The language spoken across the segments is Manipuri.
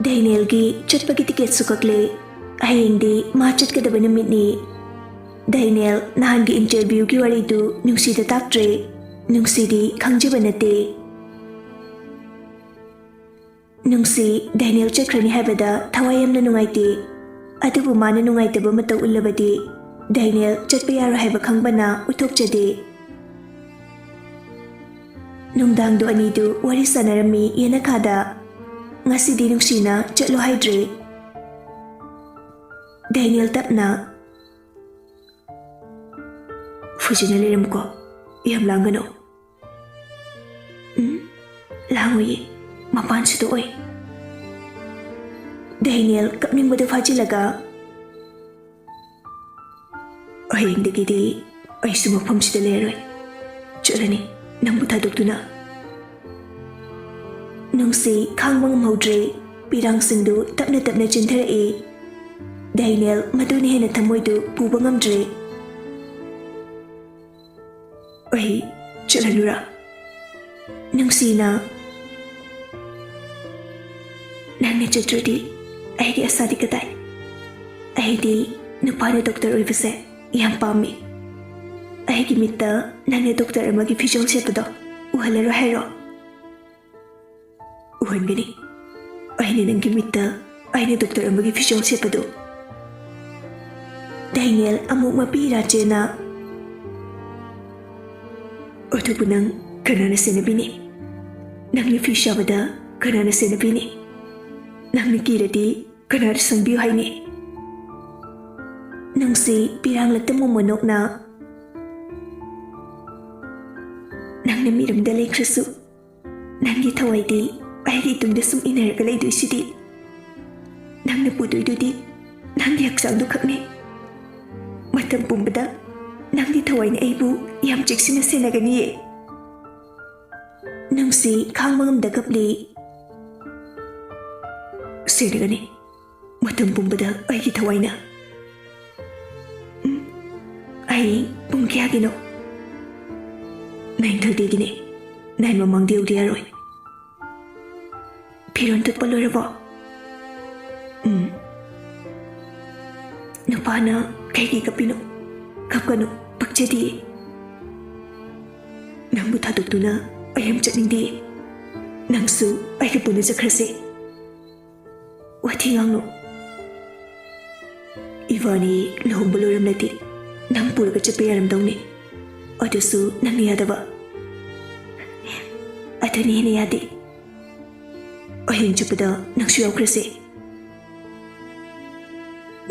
Dynalgi chatpagi ticket sukakle hayengdi ma chatkadaba numitni Dynal nahangi interview ki waridu nungsida taktre nungsidi khangjaba nate nungsi Dynal chakrani habada thawayamna nungaite adubu mana nungaitaba mataw ullabadi Dynal chatpa yaro haiba khangbana uthokchade nungdangdu anidu wari sanarami yenakada ngasidi nungsina chatlo haidre Dynal tapna fujina leramko yam langano langoyi mapan sito oy Dynal kapning bada fajilaga hayengdagidi ay sumapam sida leroy chalani nambu thadoktuna nungsi khangmang maudre pirang singdu tapna tapna chinthara Dynal maduni hena thamoidu puba ngamdre ay chalalura nungsina nangna chatradi aygi asadi kadai aydi nupana doctor oibase yam pami aygi mitta nangna doctor amagi visual setado uhalaro hairo uhangani ayni nangi mitta ayni doctor amagi visual setado Dynal amuk mapira chena otubu nang kanana senabini nangni fishabada kanana senabini nangni kiradi kanana sangbiu haini nangsi pirang latamu manokna nangna miramda lekrasu nanggi thawaidi aygi tungda sum inaraga laiduisidi nangna puduidudi nanggi haksangdu khakni matam pumbada nangdi thawaina aibu yam cheksina senagani nangsi khangmangam dakapli senagani matam pumbada aigi thawaina ai pungkya gino 9:30 gine 9 mamang diu diaroi piron tut palorabo nupana kaigi kapino kapkano pakchadi nangbu thadoktuna ayam chatningdi nangsu aiga puna jakrase wathi ngangno Ivani lohombuloram nati nang puraga chappa yaramdawni adusu nangni yadaba adani hena yadi ayam chappada nangsu yawkrase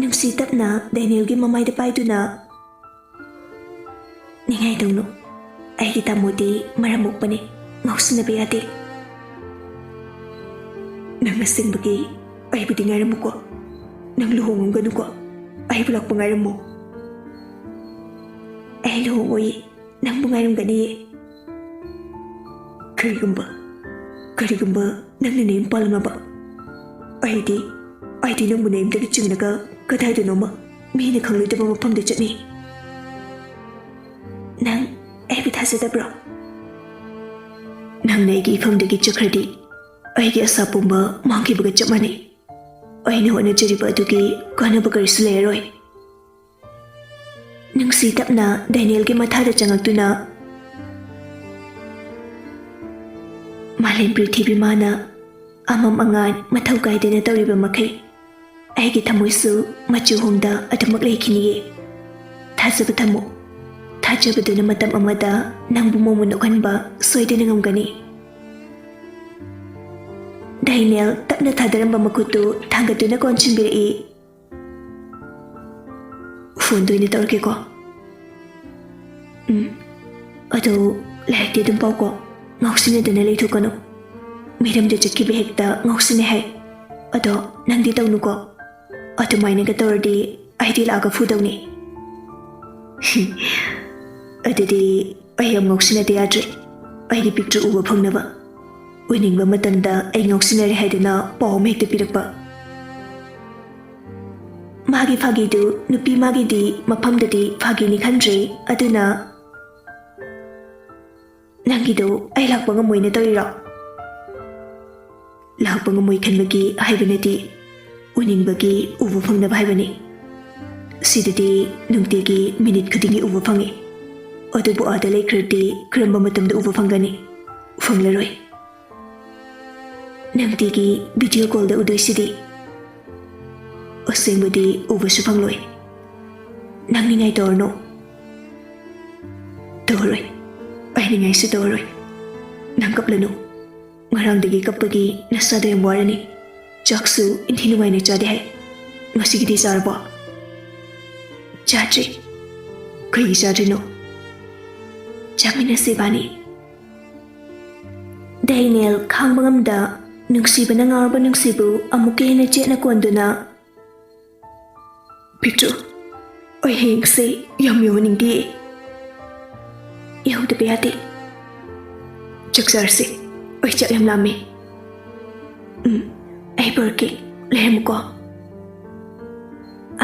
nangsi tapna Dynalgi mamaida paiduna ningai dongno aigi tamodi maramukpane ngausinabe yade nangna singbagi aibudi ngairamuko nang luhongamganuko aibu lakpa ngairamu ai luhongoi nangbu ngairamgani karigumba nangna name palamaba aidi nangbu namedagi chingnaga kadaidanoma mihina khangloidaba mafamda chatni nang aibu thazadabro nangna aigi ifamdagi chakradi aigi asa pumba mangkibaga chapmani aina honajariba adugi kanaba karisu leroi nangsi tapna Dynalgi mathada changaktuna malem prithibhi mana amam angan mathau kaidana tawriba makai aigi thamoisu machu homda adamak leikini thazaba thamo thajabaduna matam amada nangbu momun okhanba soidana ngamgani Dynal tapna thadaramba makutu thangatuna konchinbiri phone doina tawrke ko ado laikte dum pau ko ngausina dana leithukano miramda chakkibe hekta ngausine hai ado nangdi tawnu ko ado maina ga tawrdi aidi laga fudawni adidi ayam ngausina de yadre aidi picture uba phangnaba uiningba matamda ai ngausinare haidana pawm hekta pirakpa magi fagidu nupi magidi mafamdadi fagini khandre aduna nangido ai lakpa ngamoina tawira ꯂꯥꯛꯄ ꯉꯝꯃꯣꯏ ꯈꯟꯕꯒꯤ ꯍꯥꯏꯕ ꯅꯠꯇꯦ, ꯎꯅꯤꯡꯕꯒꯤ ꯎꯕ ꯐꯪꯅꯕ ꯍꯥꯏꯕꯅꯤ꯫ ꯁꯤꯗꯗꯤ ꯅꯨꯡꯇꯤꯒꯤ ꯃꯤꯅꯤꯠ ꯈꯨꯗꯤꯡꯒꯤ ꯎꯕ ꯐꯪꯏ, ꯑꯗꯨꯕꯨ ꯑꯥꯗ ꯂꯩꯈ꯭ꯔꯗꯤ ꯀꯔꯝꯕ ꯃꯇꯝꯗ ꯎꯕ ꯐꯪꯒꯅꯤ? ꯐꯪꯂꯔꯣꯏ꯫ ꯅꯨꯡꯇꯤꯒꯤ ꯚꯤꯗꯤꯑꯣ ꯀꯣꯜꯗ ꯎꯗꯣꯏꯁꯤꯗꯤ, ꯑꯁꯦꯡꯕꯗꯤ ꯎꯕꯁꯨ ꯐꯪꯂꯣꯏ꯫ ꯅꯪ ꯅꯤꯡꯉꯥꯏ ꯇꯧꯔꯅꯨ꯫ ꯇꯧꯔꯣꯏ, ꯑꯩ ꯅꯤꯡꯉꯥꯏꯁꯨ ꯇꯧꯔꯣꯏ꯫ ꯅꯪ ꯀꯞꯂꯅꯨ, ꯉꯔꯥꯡꯗꯒꯤ ꯀꯞꯄꯒꯤ ꯅꯁꯥꯗꯣ ꯌꯥꯝ ꯋꯥꯔꯅꯤ, ꯆꯥꯛꯁꯨ ꯏꯟꯊꯤ ꯅꯨꯡꯉꯥꯏꯅ ꯆꯥꯗꯦ ꯍꯥꯏ, ꯉꯁꯤꯒꯤꯗꯤ ꯆꯥꯔꯕꯣ? ꯆꯥꯗ꯭ꯔꯤ꯫ ꯀꯩꯒꯤ ꯆꯥꯗ꯭ꯔꯤꯅꯣ? ꯆꯥꯃꯤꯟꯅꯁꯦ ꯏꯕꯥꯅꯤ꯫ ꯗꯥꯏꯅꯦꯜ ꯈꯥꯡꯕ ꯉꯝꯗ ꯅꯨꯡꯁꯤꯕꯅ ꯉꯥꯎꯔꯕ ꯅꯨꯡꯁꯤꯕꯨ ꯑꯃꯨꯛꯀ ꯍꯦꯟꯅ ꯆꯦꯠꯅ ꯀꯣꯟꯗꯨꯅ, ꯄꯤꯛꯇ꯭ꯔꯨ, ꯑꯩ ꯍꯌꯦꯡꯁꯦ ꯌꯥꯝ ꯌꯧꯍꯟꯅꯤꯡꯗꯦ꯫ ꯌꯧꯗꯕ ꯌꯥꯗꯦ꯫ ꯆꯥꯛ ꯆꯥꯔꯁꯦ, ꯑꯩ ꯆꯥꯛ ꯌꯥꯝ ꯂꯥꯝꯃꯦ꯫ ꯑꯩ ꯄꯨꯔꯛꯀꯦ, ꯂꯩꯔꯝꯃꯨꯀꯣ꯫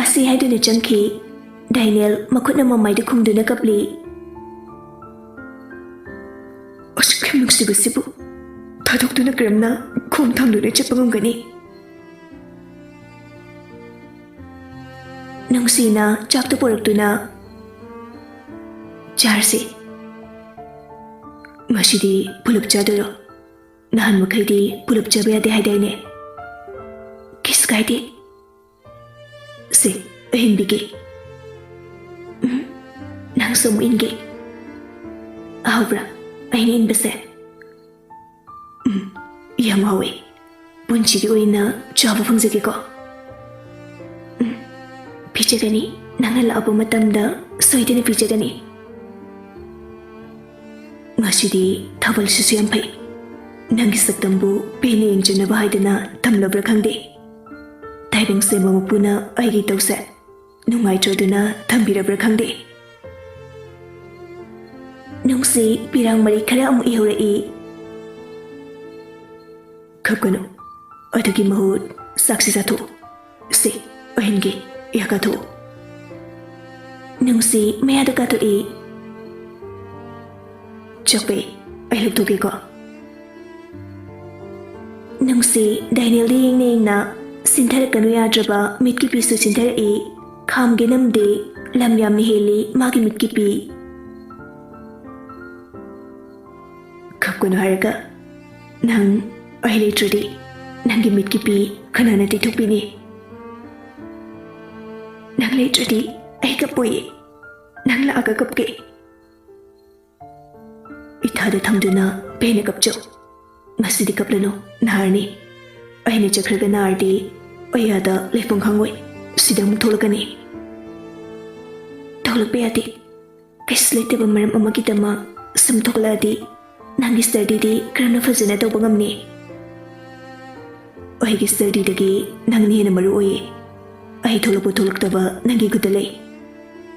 ꯑꯁꯤ ꯍꯥꯏꯗꯨꯅ ꯆꯪꯈꯤ꯫ ꯗꯥꯏꯅꯦꯜ ꯃꯈꯨꯠꯅ ꯃꯃꯥꯏꯗ ꯈꯨꯝꯗꯨꯅ ꯀꯞꯂꯤ꯫ ꯑꯁꯨꯛ ꯌꯥꯝ ꯅꯨꯡꯁꯤꯕꯁꯤꯕꯨ ꯊꯥꯗꯣꯛꯇꯨꯅ ꯀꯔꯝꯅ ꯈꯣꯡ ꯊꯥꯡꯗꯨꯅ ꯆꯠꯄ ꯉꯝꯒꯅꯤ? ꯅꯨꯡꯁꯤꯅ ꯆꯥꯛꯇꯨ ꯄꯨꯔꯛꯇꯨꯅ, ꯆꯥꯔꯁꯤ꯫ ꯉꯁꯤꯗꯤ ꯄꯨꯂꯞ ꯆꯥꯗꯣꯏꯔꯣ? ꯅꯍꯥꯟ ꯃꯈꯩꯗꯤ ꯄꯨꯂꯞ ꯆꯥꯕ ꯌꯥꯗꯦ ꯍꯥꯏꯗꯥꯏꯅꯦ? ꯀꯩꯁꯨ ꯀꯥꯏꯗꯦ꯫ ꯁꯦ, ꯑꯩ ꯏꯟꯕꯤꯒꯦ꯫ ꯅꯪꯁꯨ ꯑꯃꯨꯛ ꯏꯟꯒꯦ꯫ ꯍꯥꯎꯕ꯭ꯔꯥ ꯑꯩꯅ ꯏꯟꯕꯁꯦ? ꯌꯥꯝ ꯍꯥꯎꯋꯦ꯫ ꯄꯨꯟꯁꯤꯒꯤ ꯑꯣꯏꯅ ꯆꯥꯕ ꯐꯪꯖꯒꯦꯀꯣ? ꯄꯤꯖꯒꯅꯤ, ꯅꯪꯅ ꯂꯥꯛꯄ ꯃꯇꯝꯗ ꯁꯣꯏꯗꯅ ꯄꯤꯖꯒꯅꯤ꯫ ꯉꯁꯤꯗꯤ ꯊꯥꯕꯜꯁꯤꯁꯨ ꯌꯥꯝ ꯐꯩ꯫ ꯅꯪꯒꯤ ꯁꯛꯇꯝꯕꯨ ꯄꯦꯟꯅ ꯌꯦꯡꯖꯅꯕ ꯍꯥꯏꯗꯅ ꯊꯝꯂꯕ꯭ꯔꯥ ꯈꯪꯗꯦ꯫ ꯇꯥꯏꯕꯪ ꯁꯦꯝꯕ ꯃꯄꯨꯅ ꯑꯩꯒꯤ ꯇꯧꯁꯦ ꯅꯨꯡꯉꯥꯏꯇ꯭ꯔꯗꯨꯅ ꯊꯝꯕꯤꯔꯕ꯭ꯔꯥ ꯈꯪꯗꯦ꯫ ꯅꯨꯡꯁꯤ ꯄꯤꯔꯥꯡ ꯃꯔꯤ ꯈꯔ ꯑꯃꯨꯛ ꯏꯍꯧꯔꯛꯏ꯫ ꯈꯞꯀꯅꯨ, ꯑꯗꯨꯒꯤ ꯃꯍꯨꯠ ꯆꯥꯛꯁꯤ ꯆꯥꯊꯣꯛꯎ꯫ ꯁꯦ, ꯑꯍꯟꯒꯤ ꯏꯌꯥ ꯀꯥꯊꯣꯛꯎ꯫ ꯅꯨꯡꯁꯤ ꯃꯌꯥꯗ ꯀꯥꯊꯣꯛꯏ꯫ ꯆꯞꯄꯦ, ꯑꯩ ꯂꯧꯊꯣꯛꯀꯦꯀꯣ? ꯅꯨꯡꯁꯤ ꯗꯥꯏꯅꯦꯜꯗ ꯌꯦꯡꯅ ꯌꯦꯡꯅ ꯁꯤꯟꯊꯔꯛꯀꯅꯨ ꯌꯥꯗ꯭ꯔꯕ ꯃꯤꯠꯀꯤ ꯄꯤꯁꯨ ꯁꯤꯟꯊꯔꯛꯏ꯫ ꯈꯥꯝꯒꯦ ꯅꯝꯗꯦ, ꯂꯝ ꯌꯥꯝꯅ ꯍꯦꯜꯂꯤ ꯃꯥꯒꯤ ꯃꯤꯠꯀꯤ ꯄꯤ꯫ ꯈꯞꯀꯅꯨ ꯍꯥꯏꯔꯒ, ꯅꯪ ꯑꯩ ꯂꯩꯇ꯭ꯔꯗꯤ ꯅꯪꯒꯤ ꯃꯤꯠꯀꯤ ꯄꯤ ꯀꯅꯥꯅ ꯇꯩꯊꯣꯛꯄꯤꯅꯤ? ꯅꯪ ꯂꯩꯇ꯭ꯔꯗꯤ ꯑꯩ ꯀꯞꯄꯣꯏꯌꯦ, ꯅꯪ ꯂꯥꯛꯑꯒ ꯀꯞꯀꯦ꯫ ꯏꯊꯥꯗ ꯊꯝꯗꯨꯅ ꯄꯦꯟꯅ ꯀꯞꯆꯧ꯫ ꯉꯁꯤꯗꯤ ꯀꯞꯂꯅꯨ, ꯅꯥꯔꯅꯤ꯫ ꯑꯩꯅ ꯆꯠꯈ꯭ꯔꯒ ꯅꯥꯔꯗꯤ ꯑꯩ ꯑꯥꯗ ꯂꯩꯐꯝ ꯈꯪꯉꯣꯏ, ꯁꯤꯗ ꯑꯃꯨꯛ ꯊꯣꯛꯂꯛꯀꯅꯤ꯫ ꯊꯣꯛꯂꯛꯄ ꯌꯥꯗꯦ꯫ ꯀꯩꯁꯨ ꯂꯩꯇꯕ ꯃꯔꯝ ꯑꯃꯒꯤꯗꯃꯛ ꯁꯨꯝ ꯊꯣꯛꯂꯛꯑꯗꯤ ꯅꯪꯒꯤ ꯁ꯭ꯇꯗꯤꯗꯤ ꯀꯔꯝꯅ ꯐꯖꯅ ꯇꯧꯕ ꯉꯝꯅꯤ? ꯑꯩꯒꯤ ꯁ꯭ꯇꯗꯤꯗꯒꯤ ꯅꯪꯅ ꯍꯦꯟꯅ ꯃꯔꯨ ꯑꯣꯏꯌꯦ꯫ ꯑꯩ ꯊꯣꯛꯂꯛꯄ ꯊꯣꯛꯂꯛꯇꯕ ꯅꯪꯒꯤ ꯈꯨꯠꯇ ꯂꯩ꯫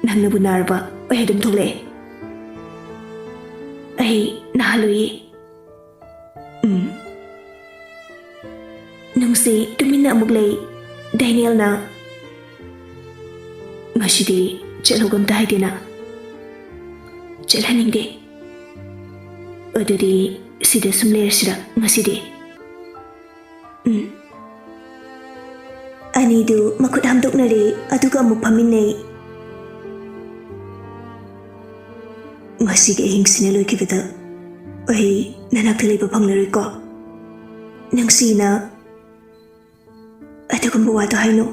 ꯅꯪꯅꯕꯨ ꯅꯥꯔꯕ ꯑꯩ ꯑꯗꯨꯝ ꯊꯣꯛꯂꯛꯑꯦ꯫ ꯑꯩ ꯅꯥꯍꯜꯂꯣꯏꯌꯦ꯫ ꯅꯨꯡꯁꯤ ꯇꯨꯃꯤꯟꯅ ꯑꯃꯨꯛ ꯂꯩ꯫ ꯗꯥꯏꯅꯦꯜꯅ, ꯉꯁꯤꯗꯤ ꯆꯠꯂꯨꯒ ꯑꯝꯇ ꯍꯥꯏꯗꯦꯅ? ꯆꯠꯍꯟꯅꯤꯡꯗꯦ꯫ ꯑꯗꯨꯗꯤ ꯁꯤꯗ ꯁꯨꯝ ꯂꯩꯔꯁꯤꯔ ꯉꯁꯤꯗꯤ? ꯑꯅꯤꯗꯨ ꯃꯈꯨꯠ ꯍꯥꯝꯗꯣꯛꯅꯔꯦ, ꯑꯗꯨꯒ ꯑꯃꯨꯛ ꯐꯝꯃꯤꯟꯅꯩ꯫ ꯉꯁꯤꯒꯤ ꯑꯍꯤꯡꯁꯤꯅ ꯂꯣꯏꯈꯤꯕꯗ ꯑꯩ ꯅꯅꯥꯛꯇ ꯂꯩꯕ ꯐꯪꯂꯔꯣꯏꯀꯣ? ꯅꯨꯡꯁꯤꯅ, ꯑꯗꯨꯒꯨꯝꯕ ꯋꯥꯗꯣ ꯍꯥꯏꯅꯣ꯫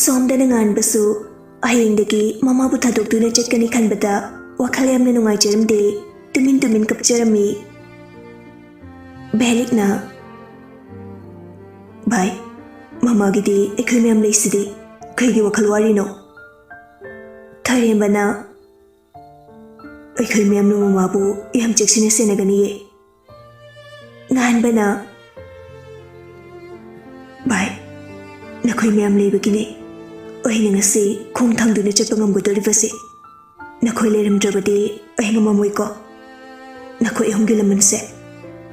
ꯁꯣꯝꯗꯅ ꯉꯥꯟꯕꯁꯨ ꯍꯌꯦꯡꯗꯒꯤ ꯃꯃꯥꯕꯨ ꯊꯥꯗꯣꯛꯇꯨꯅ ꯆꯠꯀꯅꯤ ꯈꯟꯕꯗ ꯋꯥꯈꯜ ꯌꯥꯝꯅ ꯅꯨꯡꯉꯥꯏꯖꯔꯝꯗꯦ꯫ ꯇꯨꯃꯤꯟ ꯇꯨꯃꯤꯟ ꯀꯞꯆꯔꯝꯃꯤ꯫ ꯚꯦꯂꯤꯛꯅ, ꯚꯥꯏ, ꯃꯃꯥꯒꯤꯗꯤ ꯑꯩꯈꯣꯏ ꯃꯌꯥꯝ ꯂꯩꯁꯤꯗꯤ, ꯀꯩꯒꯤ ꯋꯥꯈꯜ ꯋꯥꯔꯤꯅꯣ? ꯊꯔꯦꯝꯕꯅ, ꯑꯩꯈꯣꯏ ꯃꯌꯥꯝꯅ ꯃꯃꯥꯕꯨ ꯌꯥꯝ ꯆꯦꯛꯁꯤꯟꯅ ꯁꯦꯟꯅꯒꯅꯤꯌꯦ꯫ ꯉꯥꯟꯕꯅ, ꯚꯥꯏ, ꯅꯈꯣꯏ ꯃꯌꯥꯝ ꯂꯩꯕꯒꯤꯅꯦ ꯑꯩꯅ ꯉꯁꯤ ꯈꯣꯡ ꯊꯥꯡꯗꯨꯅ ꯆꯠꯄ ꯉꯝꯒꯗꯧꯔꯤꯕꯁꯦ꯫ ꯅꯈꯣꯏ ꯂꯩꯔꯝꯗ꯭ꯔꯕꯗꯤ ꯑꯩ ꯉꯝꯃꯝꯃꯣꯏꯀꯣ? ꯅꯈꯣꯏ ꯑꯍꯨꯝꯒꯤ ꯂꯃꯟꯁꯦ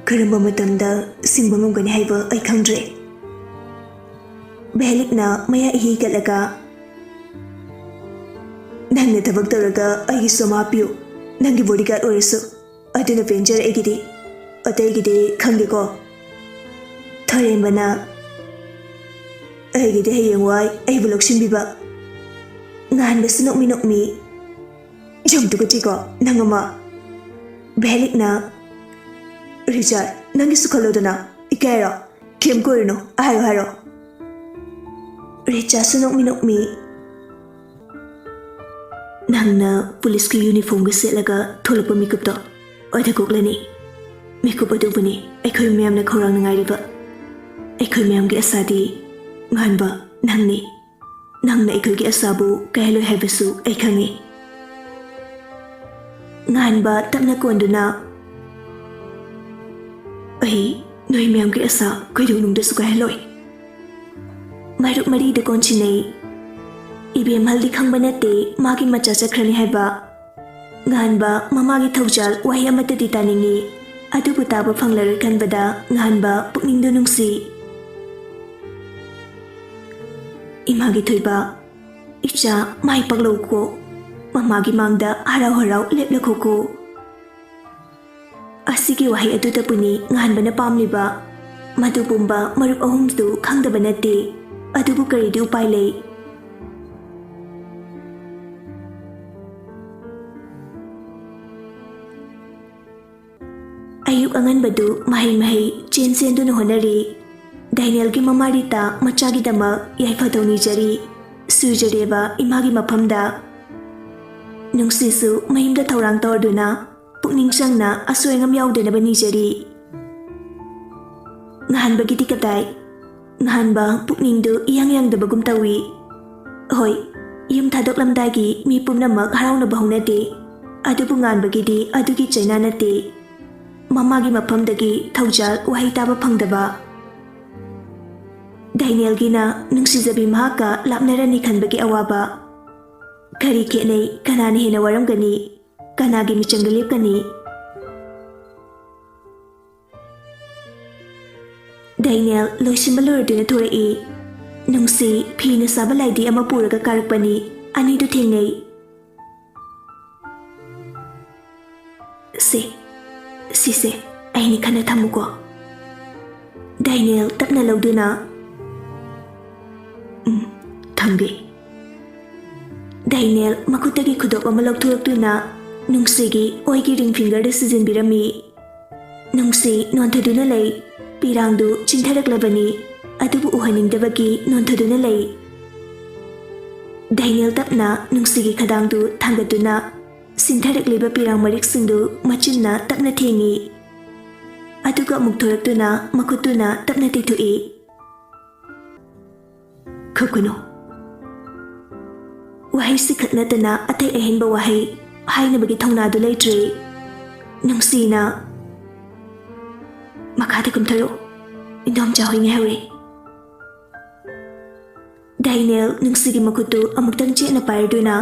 ꯀꯔꯝꯕ ꯃꯇꯝꯗ ꯁꯤꯡꯕ ꯉꯝꯒꯅꯤ ꯍꯥꯏꯕ ꯑꯩ ꯈꯪꯗ꯭ꯔꯦ꯫ ꯚꯦꯂꯤꯛꯅ ꯃꯌꯥ ꯏꯍꯤꯒꯠꯂꯒ, ꯅꯪꯅ ꯊꯕꯛ ꯇꯧꯔꯒ ꯑꯩꯒꯤꯁꯨ ꯑꯃ ꯍꯥꯞꯄꯤꯌꯨ꯫ ꯅꯪꯒꯤ ꯕꯣꯗꯤꯒꯥꯔꯗ ꯑꯣꯏꯔꯁꯨ ꯑꯗꯨꯅ ꯄꯦꯟꯖꯔꯛꯏꯒꯤꯗꯤ ꯑꯇꯩꯒꯤꯗꯤ ꯈꯪꯗꯦꯀꯣ ꯊꯔꯦꯝꯕꯅ ꯑꯩꯒꯤꯗꯤ ꯍꯌꯦꯡꯋꯥꯏ ꯑꯩꯕꯨ ꯂꯧꯁꯤꯟꯕꯤꯕ ꯉꯥꯟꯕꯁꯨ ꯅꯣꯛꯃꯤ ꯅꯣꯛꯃꯤ ꯌꯥꯝꯗꯨꯒꯗꯤꯀꯣ ꯅꯪ ꯑꯃ ꯚꯦꯂꯤꯛꯅ ꯔꯤꯆꯥꯔꯗ ꯅꯪꯒꯤꯁꯨ ꯈꯜꯂꯣꯗꯅ ꯏꯀꯥꯏꯔꯣ ꯀꯦꯝ ꯀꯣꯏꯔꯨꯅꯣ ꯍꯥꯏꯔꯣ ꯔꯤꯆꯥꯔꯗꯁꯨ ꯅꯣꯛꯃꯤ ꯅꯣꯛꯃꯤ ꯅꯪꯅ ꯄꯨꯂꯤꯁꯀꯤ ꯌꯨꯅꯤꯐꯣꯔꯝꯒ ꯁꯦꯠꯂꯒ ꯊꯣꯛꯂꯛꯄ ꯃꯤꯀꯨꯞꯇꯣ ꯑꯣꯏꯗ ꯀꯣꯛꯂꯅꯤ ꯃꯤꯀꯨꯞ ꯑꯗꯨꯕꯨꯅꯤ ꯑꯩꯈꯣꯏ ꯃꯌꯥꯝꯅ ꯈꯧꯔꯥꯡꯅ ꯉꯥꯏꯔꯤꯕ ꯑꯩꯈꯣꯏ ꯃꯌꯥꯝꯒꯤ ꯑꯁꯥꯗꯤ ꯉꯥꯟꯕ ꯅꯪꯅꯤ ꯅꯪꯅ ꯑꯩꯈꯣꯏꯒꯤ ꯑꯁꯥꯕꯨ ꯀꯥꯏꯍꯜꯂꯣꯏ ꯍꯥꯏꯕꯁꯨ ꯑꯩ ꯈꯪꯉꯤ ꯉꯥꯟꯕ ꯇꯞꯅ ꯀꯣꯟꯗꯨꯅ ꯑꯩ ꯅꯣꯏ ꯃꯌꯥꯝꯒꯤ ꯑꯁꯥ ꯀꯩꯗꯧꯅꯨꯡꯗꯁꯨ ꯀꯥꯏꯍꯜꯂꯣꯏ ꯃꯔꯨꯞ ꯃꯔꯤꯗ ꯀꯣꯟꯁꯤꯟꯅꯩ ꯏꯕꯦꯝꯍꯜꯗꯤ ꯈꯪꯕ ꯅꯠꯇꯦ ꯃꯥꯒꯤ ꯃꯆꯥ ꯆꯠꯈ꯭ꯔꯅꯤ ꯍꯥꯏꯕ ꯉꯥꯟꯕ ꯃꯃꯥꯒꯤ ꯊꯧꯖꯥꯜ ꯋꯥꯍꯩ ꯑꯃꯠꯇꯗꯤ ꯇꯥꯅꯤꯡꯉꯤ ꯑꯗꯨꯕꯨ ꯇꯥꯕ ꯐꯪꯂꯔꯣꯏ ꯈꯟꯕꯗ ꯉꯥꯟꯕ ꯄꯨꯛꯅꯤꯡꯗ ꯅꯨꯡꯁꯤ ꯏꯃꯥꯒꯤ ꯊꯣꯏꯕ ꯏꯆꯥ ꯃꯥꯏ ꯄꯥꯛꯂꯧꯀꯣ ꯃꯃꯥꯒꯤ ꯃꯥꯡꯗ ꯍꯔꯥꯎ ꯍꯔꯥꯎ ꯂꯦꯞꯂꯈꯣꯀꯣ ꯑꯁꯤꯒꯤ ꯋꯥꯍꯩ ꯑꯗꯨꯗꯕꯨꯅꯤ ꯉꯥꯟꯕꯅ ꯄꯥꯝꯂꯤꯕ ꯃꯗꯨ ꯄꯨꯝꯕ ꯃꯔꯨꯞ ꯑꯍꯨꯝꯗꯨ ꯈꯪꯗꯕ ꯅꯠꯇꯦ ꯑꯗꯨꯕꯨ ꯀꯔꯤꯗꯤ ꯎꯄꯥꯏ ꯂꯩ ꯑꯌꯨꯛ ꯑꯉꯟꯕꯗꯨ ꯃꯍꯩ ꯆꯦꯟꯗꯨꯅ ꯍꯣꯠꯅꯔꯤ ꯗꯥꯏꯅꯦꯜꯒꯤ ꯃꯃꯥ ꯔꯤꯇꯥ ꯃꯆꯥꯒꯤꯗꯃꯛ ꯌꯥꯏꯐꯗꯧ ꯅꯤꯖꯔꯤ ꯁꯨꯖꯔꯦꯕ ꯏꯃꯥꯒꯤ ꯃꯐꯝꯗ ꯅꯨꯡꯁꯤꯁꯨ ꯃꯌꯨꯝꯗ ꯊꯧꯔꯥꯡ ꯇꯧꯔꯗꯨꯅ ꯄꯨꯛꯅꯤꯡ ꯆꯪꯅ ꯑꯁꯣꯏ ꯑꯉꯥꯝ ꯌꯥꯎꯗꯅꯕ ꯅꯤꯖꯔꯤ ꯉꯥꯟꯕꯒꯤꯗꯤ ꯀꯗꯥꯏ ꯉꯥꯟꯕ ꯄꯨꯛꯅꯤꯡꯗꯨ ꯏꯌꯥꯡ ꯌꯥꯡꯗꯕꯒꯨꯝ ꯇꯧꯏ ꯍꯣꯏ ꯌꯨꯝ ꯊꯥꯗꯣꯛꯂꯝꯗꯥꯏꯒꯤ ꯃꯤ ꯄꯨꯝꯅꯃꯛ ꯍꯔꯥꯎꯅꯕ ꯍꯧꯅꯗꯦ ꯑꯗꯨꯕꯨ ꯉꯥꯟꯕꯒꯤꯗꯤ ꯑꯗꯨꯒꯤ ꯆꯩꯅꯥ ꯅꯠꯇꯦ ꯃꯃꯥꯒꯤ ꯃꯐꯝꯗꯒꯤ ꯊꯧꯖꯥꯜ ꯋꯥꯍꯩ ꯇꯥꯕ ꯐꯪꯗꯕ ꯗꯥꯏꯅꯦꯜꯒꯤꯅ ꯅꯨꯡꯁꯤꯖꯕꯤ ꯃꯍꯥꯛꯀ ꯂꯥꯞꯅꯔꯅꯤ ꯈꯟꯕꯒꯤ ꯑꯋꯥꯕ ꯀꯔꯤ ꯈꯦꯠꯅꯩ ꯀꯅꯥꯅ ꯍꯦꯟꯅ ꯋꯥꯔꯝꯒꯅꯤ ꯀꯅꯥꯒꯤ ꯃꯤꯆꯪꯗ ꯂꯦꯞꯀꯅꯤ ꯗꯥꯏꯅꯦꯜ ꯂꯣꯏꯁꯤꯟꯕ ꯂꯣꯏꯔꯗꯨꯅ ꯊꯣꯔꯛꯏ ꯅꯨꯡꯁꯤ ꯐꯤꯅ ꯁꯥꯕ ꯂꯥꯏꯗꯤ ꯑꯃ ꯄꯨꯔꯒ ꯀꯥꯔꯛꯄꯅꯤ ꯑꯅꯤꯗꯨ ꯊꯦꯡꯅꯩ ꯁꯤꯁꯦ ꯑꯩꯅꯤ ꯈꯟꯅ ꯊꯝꯃꯨꯀꯣ ꯗꯥꯏꯅꯦꯜ ꯇꯞꯅ ꯂꯧꯗꯨꯅ ꯊꯝꯒꯦ ꯗꯥꯏꯅꯦꯜ ꯃꯈꯨꯠꯇꯒꯤ ꯈꯨꯗꯣꯞ ꯑꯃ ꯂꯧꯊꯣꯔꯛꯇꯨꯅ ꯅꯨꯡꯁꯤꯒꯤ ꯑꯣꯏꯒꯤ ꯔꯤꯡ ꯐꯤꯡꯒꯔꯗ ꯁꯤꯖꯤꯟꯕꯤꯔꯝꯃꯤ ꯅꯨꯡꯁꯤ ꯅꯣꯟꯊꯗꯨꯅ ꯂꯩ ꯄꯤꯔꯥꯡꯗꯨ ꯆꯤꯟꯊꯔꯛꯂꯕꯅꯤ ꯑꯗꯨꯕꯨ ꯎꯍꯟꯅꯤꯡꯗꯕꯒꯤ ꯅꯣꯟꯊꯗꯨꯅ ꯂꯩ ꯗꯥꯏꯅꯦꯜ ꯇꯞꯅ ꯅꯨꯡꯁꯤꯒꯤ ꯈꯗꯥꯡꯗꯨ ꯊꯥꯡꯒꯠꯇꯨꯅ ꯁꯤꯟꯊꯔꯛꯂꯤꯕ ꯄꯤꯔꯥꯡ ꯃꯔꯤꯛꯁꯤꯡꯗꯨ ꯃꯆꯤꯟꯅ ꯇꯞꯅ ꯊꯦꯡꯉꯤ ꯑꯗꯨꯒ ꯑꯃꯨꯛ ꯊꯣꯔꯛꯇꯨꯅ ꯃꯈꯨꯠꯇꯨꯅ ꯇꯞꯅ ꯇꯩꯊꯣꯛꯏ ꯈꯞꯀꯅꯨ ꯋꯥꯍꯩꯁꯤ ꯈꯛ ꯅꯠꯇꯅ ꯑꯇꯩ ꯑꯍꯦꯟꯕ ꯋꯥꯍꯩ ꯍꯥꯏꯅꯕꯒꯤ ꯊꯧꯅꯥꯗꯨ ꯂꯩꯇ꯭ꯔꯦ ꯅꯨꯡꯁꯤꯅ ꯃꯈꯥꯗ ꯀꯨꯝꯊꯔꯛꯎ ꯏꯟꯗꯣꯝꯆꯥ ꯍꯣꯏ ꯉꯥꯏꯍꯧꯔꯦ ꯗꯥꯏꯅꯦꯜ ꯅꯨꯡꯁꯤꯒꯤ ꯃꯈꯨꯠꯇꯨ ꯑꯃꯨꯛꯇꯪ ꯆꯦꯠꯅ ꯄꯥꯏꯔꯗꯨꯅ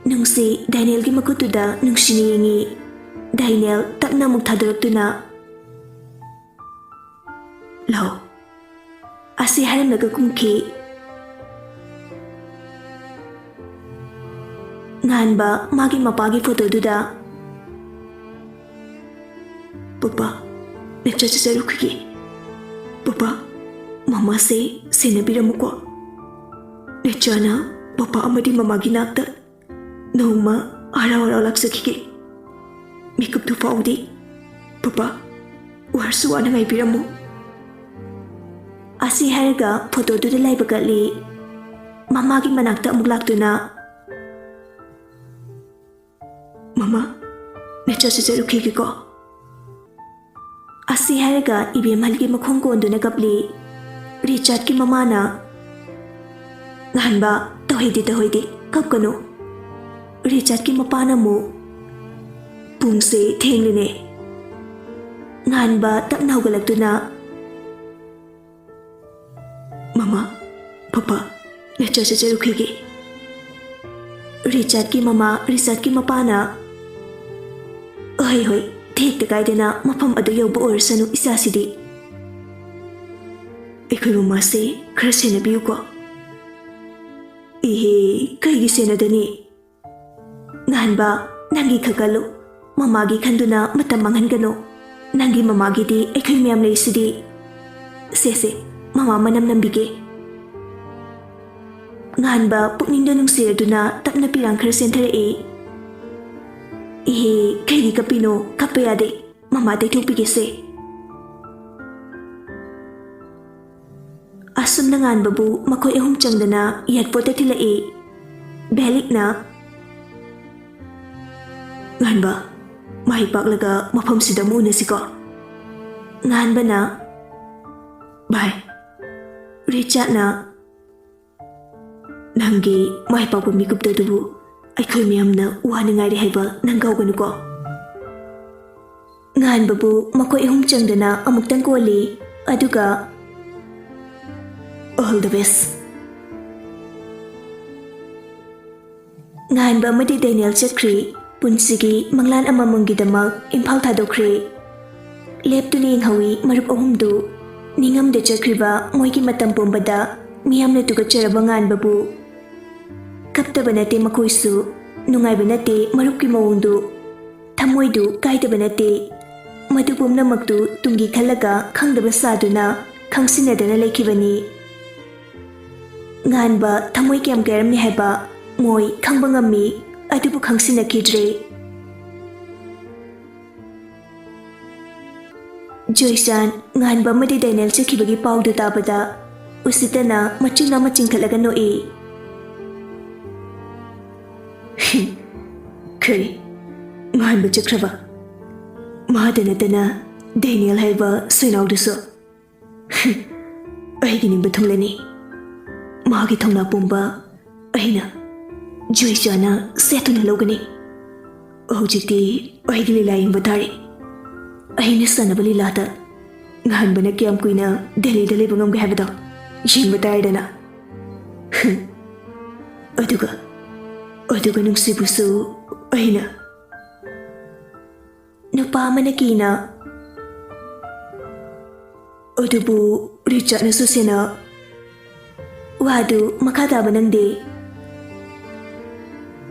ꯅꯨꯡꯁꯤ ꯗꯥꯏꯅꯦꯜꯒꯤ ꯃꯈꯨꯠꯇꯨꯗ ꯅꯨꯡꯁꯤꯅ ꯌꯦꯡꯉꯤ ꯗꯥꯏꯅꯦꯜ ꯇꯞꯅ ꯑꯃꯨꯛ ꯊꯥꯗꯣꯔꯛꯇꯨꯅ ꯂꯥꯎ ꯑꯁꯤ ꯍꯥꯏꯔꯝꯂꯒ ꯀꯨꯝꯈꯤ ꯉꯥꯟꯕ ꯃꯥꯒꯤ ꯃꯄꯥꯒꯤ ꯐꯣꯇꯣꯗꯨꯗ ꯄꯄꯥ ꯂꯦꯛꯆꯔ ꯆꯠꯆꯔꯨꯈꯤꯒꯦ ꯄꯄꯥ ꯃꯃꯥꯁꯦ ꯁꯦꯟꯅꯕꯤꯔꯝꯃꯨꯀꯣ ꯂꯦꯛꯆꯔꯅ ꯄꯄꯥ ꯑꯃꯗꯤ ꯃꯃꯥꯒꯤ ꯅꯥꯛꯇ ꯅꯣꯡꯃ ꯍꯔꯥꯎ ꯂꯥꯛꯆꯈꯤꯒꯦ ꯃꯤꯀꯨꯞꯇꯨ ꯐꯥꯎꯗꯤ ꯄꯄꯥ ꯋꯥꯔꯁꯨ ꯋꯥꯅ ꯉꯥꯏꯕꯤꯔꯝꯃꯨ ꯑꯁꯤ ꯍꯥꯏꯔꯒ ꯐꯣꯇꯣꯗꯨꯗ ꯂꯥꯏꯕ ꯀꯠꯂꯤ ꯃꯃꯥꯒꯤ ꯃꯅꯥꯛꯇ ꯑꯃꯨꯛ ꯂꯥꯛꯇꯨꯅ ꯃꯃꯥ ꯂꯦꯛꯆꯔ ꯆꯠꯆꯔꯨꯈꯤꯒꯦꯀꯣ ꯑꯁꯤ ꯍꯥꯏꯔꯒ ꯏꯕꯦꯝꯍꯜꯒꯤ ꯃꯈꯣꯡ ꯀꯣꯟꯗꯨꯅ ꯀꯞꯂꯤ ꯔꯤꯆꯥꯔꯗꯀꯤ ꯃꯃꯥꯅ ꯉꯥꯟꯕ ꯇꯧꯍꯩꯗꯦ ꯀꯞꯀꯅꯨ ꯔꯤꯆꯥꯔꯗꯀꯤ ꯃꯄꯥꯅ ꯑꯃꯨꯛ ꯄꯨꯡꯁꯦ ꯊꯦꯡꯂꯤꯅꯦ ꯉꯥꯟꯕ ꯇꯞꯅ ꯍꯧꯒꯠꯂꯛꯇꯨꯅ ꯃꯃꯥ ꯄꯄꯥ ꯂꯦꯛꯆꯔ ꯆꯠꯆꯔꯨꯈꯤꯒꯦ ꯔꯤꯆꯥꯔꯗꯀꯤ ꯃꯄꯥꯅ ꯍꯣꯏ ꯊꯦꯛꯇ ꯀꯥꯏꯗꯅ ꯃꯐꯝ ꯑꯗꯨ ꯌꯧꯕ ꯑꯣꯏꯔꯁꯅꯨ ꯏꯆꯥꯁꯤꯗꯤ ꯑꯩꯈꯣꯏ ꯃꯃꯥꯁꯦ ꯈꯔ ꯁꯦꯟꯅꯕꯤꯌꯨꯀꯣ Ihe, kaigi senadani. Nganba, nangi khagalu. Mamagi khanduna matam manghangano. Nangi mamagi di ekhai miyam leisidi. Sese, mama manam nambige. Nganba pukningda nungsiraduna tapna pirang khara sentharae. Ihe, kaigi kapino, kapayade. Mama taithokpige se. Asum na nganbabu makoy ahum changdana yatpota thilae. Belikna. Nganba, mahi paklaga mafam sida muna siko. Nganba na. Bye. Richard na. Nangi mahi pakpa mikupta dubu. Aikhoy miyam na wani ngayri haiba nanggaw ko. Nganbabu makoy ahum changdana amuktang koli. Aduga. All the best. Nganba amadi Daniel chatkri. Punsigi manglan amamanggidamak Imphal thadokre. Leptuni inghawi marup ahumdu. Ningamda chakriba moigi matam pumbada miyamna tugacharaba nganbabu. Kaptaba nate makoisu. Nungayba nate marupki mawungdu. Thamoidu kaidaba nate. Madu pumnamaktu tungi khalaga khangdaba saduna khangsinadana lekhibani. Nganba thamoi kyam kairamni haiba moi khangba ngammi. Adubu khangsinakidre. Joysan nganba amadi Daniel chakhibagi paudu tabada usitana machuna machingkhalaga noe. Kari nganba chakraba madanatana Daniel haiba soinauduso. Aigi nimba thunglani magi thongna pumba aina Joyjana setuna logani. Hojikti aigi lila yengba tari. Aina sanaba lilata. Nganbana kiyam kuina Delhi da leba ngamge habada. Yengba taridana. Aduga nungsibusu aina. Nupa amana kina. Adubu Richard na susena. Wadu makataba nangde.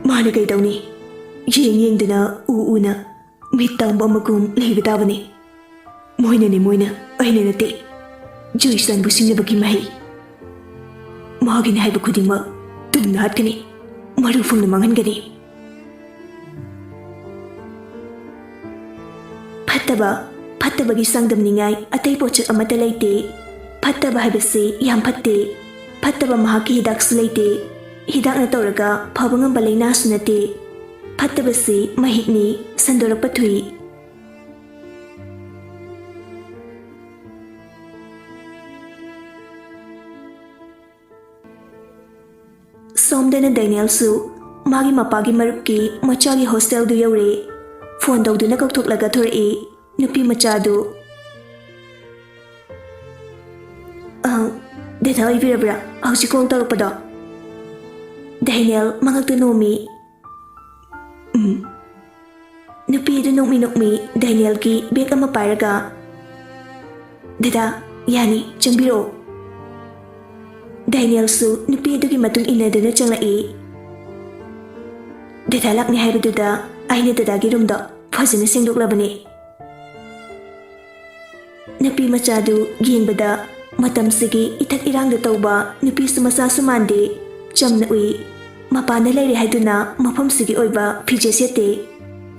Mana kay dauni. Yeng dana uuna. Mitang bamakum lehigatabani. Moina ni moina. Aina nate. Joysan busim na bagi mahi. Mahagin haiba kudingma. Tumnahat kani. Marufang namangan gani. Pattabagi sangdam ningay atay pochak amata layte. Pattaba haibasi yam patte. Pattaba mahaki hidaksu layte. Hidak na tauraga pabangam balay nasu nate. Pattabasi mahikni sandorak patui. Somdana Daniel su magi mapagi marupki machagi hostel du yaure. Phondokduna kauktoklaga thore nupi machadu. Deta oibirabra hausi kong tarupada. Daniel mangakta nomi. Nupi du nokmi Daniel ki beg ama pairaga. Deta yani changbiro. Daniel su nupi adugi matung inadana changlai. Deta lakni haibaduda aina dadagi rumda fazana sengdoklabani. Nupi machadu yengbada matamsigi itak irangda tauba nupi sumasa sumande chamna ui. Mapana lairi haiduna mafamsigi oiba fije sete.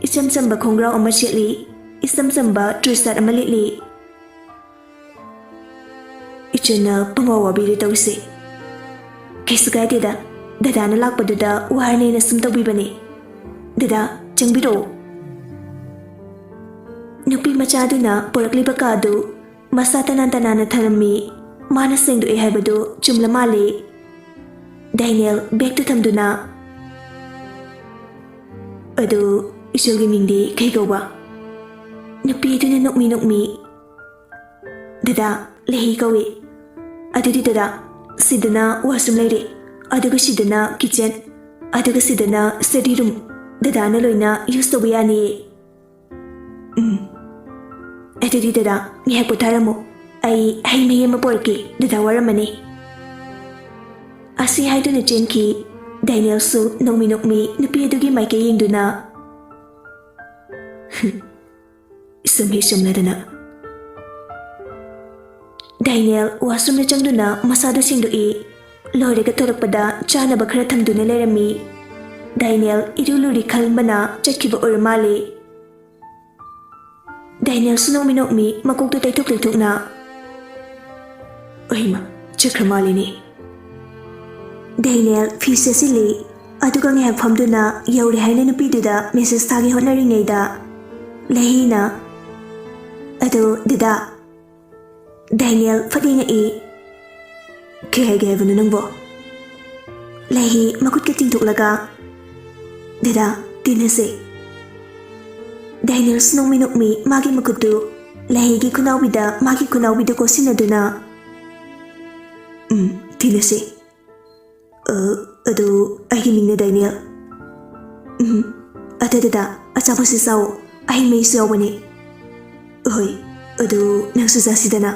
Isam samba khongrao ama chetli. Isam samba trusat ama litli. Ichana pangawa biri tause. Kaisugai deda. Dadana lakpaduda warne na sumtawibani. Deda changbiro. Nupi machaduna porakliba kadu. Masa tanan-tanana tharami. Mana sengdu e haibadu chumla male. Daniel beg to thamduna. Adu isulgi mingdi kay gawa. Napiduna nokmi. Dada lehi kawi. Adudi dada sidana washroom lairi. Aduga sidana kitchen. Aduga sidana study room. Dada na loina use to bayani. Adudi dada ngihak putaramo. Ay may maporki dada waramani. Asi haiduna chenki Dynalsu nokmi nupi adugi maike yengduna Sumhi sumladana Dynal washroom na changduna masada singdoi loiraga tholakpada chanaba khara thamduna lerami Dynal iruluri khalbana chakkiba oramale Dynal nokmi makokta taitukna Oima chakramale Dynal fisasili aduga ngak phamduna yaure haina nupiduda message thagi honaringeida lehina adu dida Dynal fadinga kaya vanu nangbo lehi makut ka tingtuklaga dida tinase Dynal nokmi magi makutu lehi gi kunawbida magi kunawbida ko sinaduna tinase adu aigi mingna Dynal adada achapasi sao ai mei sawani oi adu nangsu jasidana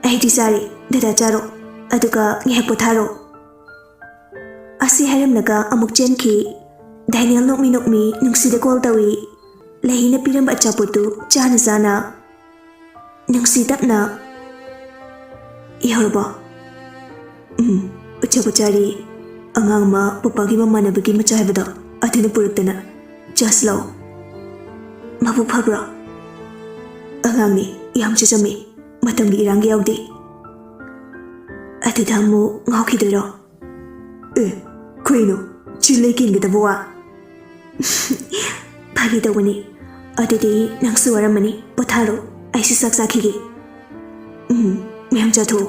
ai disari dada charo aduga ngek potharo asi haramnaga amuk chenki Dynal nokmi nungsida call tawi lehina piram achapotu chana jana nungsi tapna ihorba Uchapachari angangma pupagi mamanabagi machayabada athina puruktana jaslo mabu phabra angangni yam chachami matamgi irangi yaudi atidhamu ngaukhidero kuino chile kingidabwa phagi dawani adidi nangsu waramani potharo aisi saksakhigi meham chatho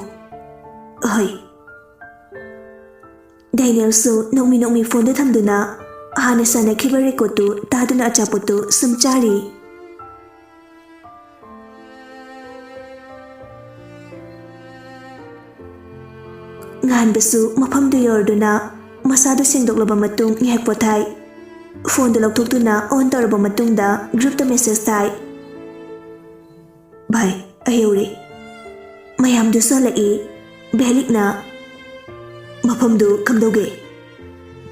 ahai Dynalsu nokmi phone da thamduna hana sana khiba rekotu taduna achapotu sumchari ngan besu mafam du yorduna masada sengdoklaba matung ngek pothai phone da lokthokduna on tarba matung da group da message thai bhai ayure mayam du salai belikna Mafamdu kamdoge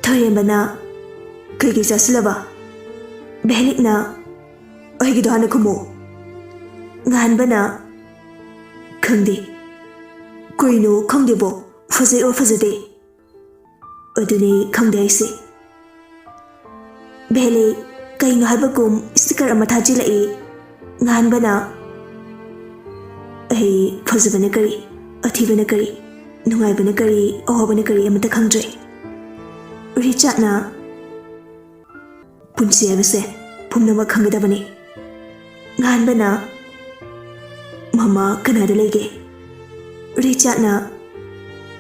Thoyembana Kegi Saslava Belikna Oigidana Kumo Ganbana Kundi Kuino Kongdebo Faze or Fazade Oduni Kongdaisi Beli Kain Habakum Sticker Amatajila Ganbana Ai Fazabanakari Atibanakari Nungaibana kari ohobana kari amata khangdre Richardna punsi abase pumnama khangadabani nganbana mama kanada lege Richardna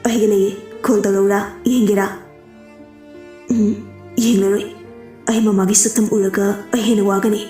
aigale call dagawra yengira yengaroi ai mama gi saktam uraga ai hena wagani